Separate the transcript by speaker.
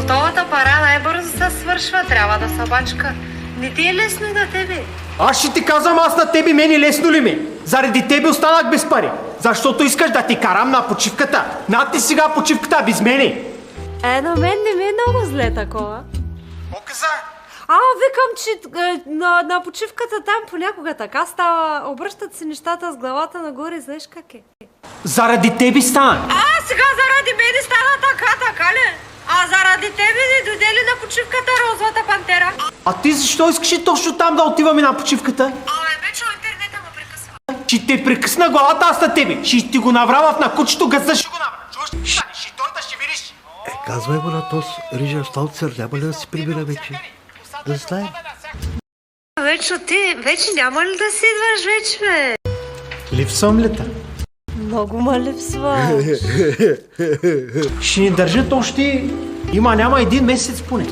Speaker 1: Готовата пара най-бързо се свършва, трябва да се бачка. Не ти е лесно и на тебе.
Speaker 2: Аз ще ти казвам, аз на тебе мене лесно ли ми? Заради тебе останах без пари. Защото искаш да ти карам на почивката. На ти сега почивката без мене.
Speaker 3: На мен не ми е много зле такова.
Speaker 2: Показа.
Speaker 3: Викам, че на почивката там понякога така става. Обръщат се нещата с главата нагоре, знаеш как е.
Speaker 2: Заради тебе стана.
Speaker 1: Сега заради мене стана така ли? А заради тебе ни дойде ли на почивката розовата пантера?
Speaker 2: А ти защо искаш точно там да отиваме на почивката?
Speaker 1: Вече интернета ме прекъсва.
Speaker 2: Ще те прекъсна главата аз на тебе. Ще ти го наврава на кучето гъзда, ще го навра. Чуваш? Ще той да ще видиш.
Speaker 4: Казвай му на този рижен шталцер, няма ли да си прибира вече? Да знаем.
Speaker 1: Вече няма ли да си идваш вече, бе?
Speaker 2: Липсвам ли та?
Speaker 3: Много ма липсва.
Speaker 2: Ще ни държат още... Няма един месец поне.